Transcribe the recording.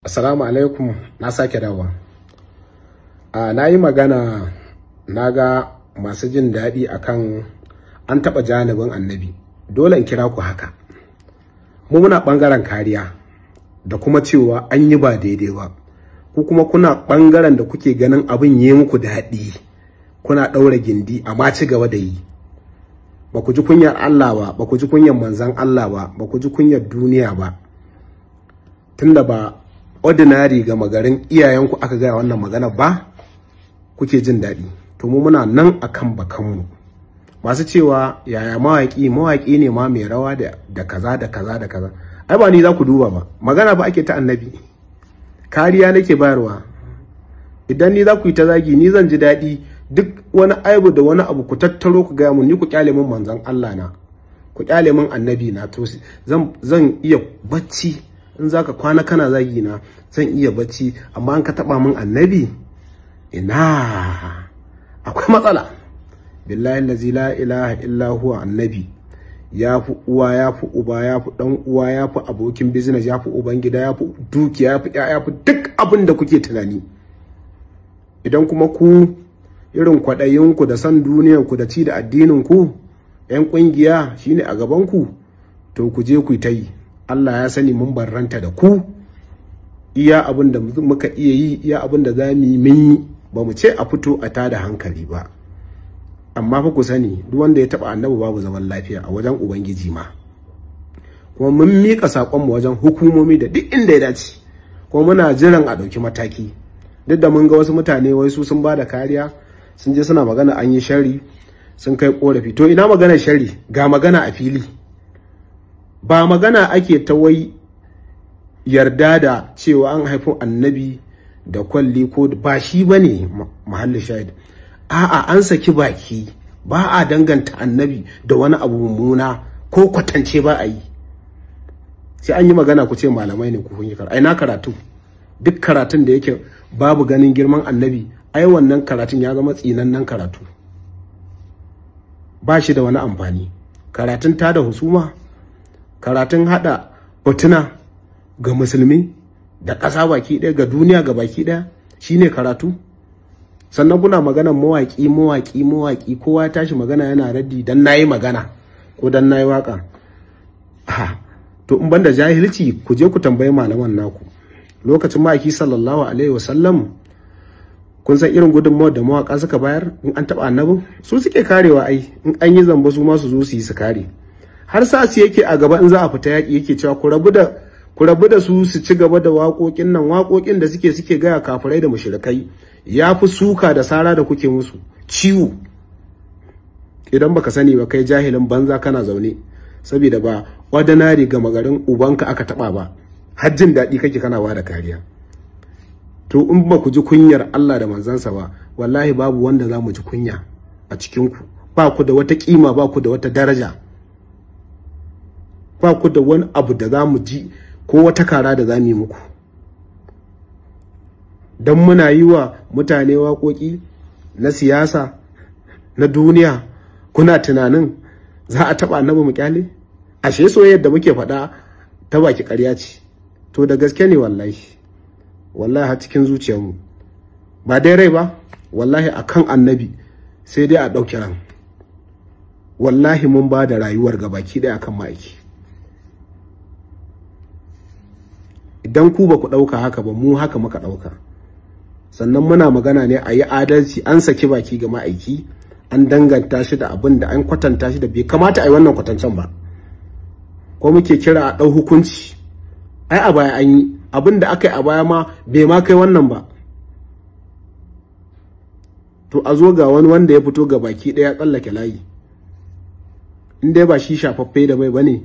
Assalamu alaikum, na sake dawowa. Na yi magana na ga masu jin daɗi akan an taɓa janibin annabi. Dole in kira ku haka. Mu muna ɓangaren kariya da kuma cewa an yi ba daidai ba. Ku kuma kuna ɓangaren da kuke ganin abin yi muku daɗi. Kuna ɗaura gindi amma ci gaba da yi. Ba ku ji kunyar Allah ba, ba ku ji kunyar manzon Allah ba, ba ku ji kunyar duniya ba. Tunda ba ordinary ga magarin iyayenku aka gaya wannan magana ba, kuke jin daɗi. To mu muna nan akan bakanmu. Masu cewa yaya mawaƙi ne ma mai rawa da kaza da kaza da kaza. Ai ba ni za ku duba ba. Magana ba ake ta annabi. Kariya nake bayarwa. Idan ni za ku yi ta zagi ni zan ji daɗi. Duk wani aibu da wani abu ku tattaro ku gaya mun, ni ku kyale min manzon Allah na. Ku kyale min annabi na, to zan iya bacci. In zaka kwana kana zagi na zan iya bacci, amma an ka taba min annabi ina akwai matsala. Billahi allazi la ilaha illa huwa annabi yafi uwa, yafi uba, yafi dan uwa, yafi abokin business, yafi uban gida, yafi dukiya, yafi duk abin da kuke tunani. Idan kuma ku irin kwadayin ku da san duniyar ku da ci da addinin ku yan kungiya shine a gaban ku, to ku je ku ta yi. Allah ya sani mun barranta da ku. Iya abin da muka iya yi, iya abin da za mu yi mun yi. Ba mu ce a fito a tada hankali ba, amma fa ku sani duk wanda ya taba annabi babu zaman lafiya a wajen ubangiji ma. Kuma mun mika sakon mu wajen hukumomi da duk inda ya dace, kuma muna jiran a dauki mataki. Duk da mun ga wasu mutane wai su sun bada kariya, sun je suna magana an yi shari, sun kai korafi. To ina magana shari? Ga magana a fili. Ba magana ake ta wai yarda da cewa an haifi annabi da kwalli ko ba shi bane mahallin shahid. A'a, an saki baki, ba a danganta annabi da wani abu mummuna ko kwatance ba a yi. Sai an yi magana ku ce malamai ne ku kun yi karatu. Ai na karatu. Duk karatun da yake babu ganin girman annabi, ai wannan karatun ya zama tsinannen karatu. Ba shi da wani amfani. Karatun ta da husuma, karatun hada hotuna ga musulmi da ƙasa baki ɗaya, ga duniya ga baki ɗaya, shine karatu. Sannan kuna maganar mawaƙi, kowa ya tashi magana yana raddi dan nayi magana ko dan nayi waka. To in banda jahilci ku je ku tambayi malaman naku. Lokacin ma'aiki sallallahu alaihi wasallam, kun san irin gudunmawar da mawaka suka bayar in an taɓa annabin? Su suke karewa ai, in an yi zamba su ma su zo su yi su kare. Har sa su yake a gaba in za a fita yaƙi yake cewa ku rabu da su ci gaba da waƙoƙin nan, waƙoƙin da suke gaya kafirai da mushrikai ya fi suka da sara da kuke musu ciwo. Idan baka sani ba kai jahilin banza kana zaune, saboda ba ordinary ga magarin ubanka aka taba ba, har jin daɗi kake kana ba da kariya. To in ba ku ji kunyar Allah da manzansa ba, wallahi babu wanda za mu ji kunya a cikinku. Ba ku da wata kima, ba ku da wata daraja, ba ku da wani abu da za mu ji ko wata kara da za mu yi muku. Don muna yi wa mutane waƙoƙi na siyasa na duniya, kuna tunanin za a taɓa annabi mu kyale? Ashe soyayyar da muke faɗa ta baki ƙarya ce. To da gaske ne wallahi har cikin zuciyarmu, ba dai rai ba, wallahi akan annabi sai dai a ɗauki ran. Wallahi mun ba da rayuwar ga baki ɗaya akan ma'aiki. Idan ku ba ku ɗauka haka ba, mu haka muka ɗauka. Sannan muna magana ne a yi adalci, an saki baki ga ma'aiki, an danganta shi da abin da an kwatanta shi da bai kamata a yi wannan kwatancen ba. Ko muke kira a ɗau hukunci. Ai a baya an yi abin da aka yi a baya ma bai ma kai wannan ba. To a zo ga wani wanda ya fito ga baki ɗaya tsallake layi. In dai ba shi shafaffe da mai bane,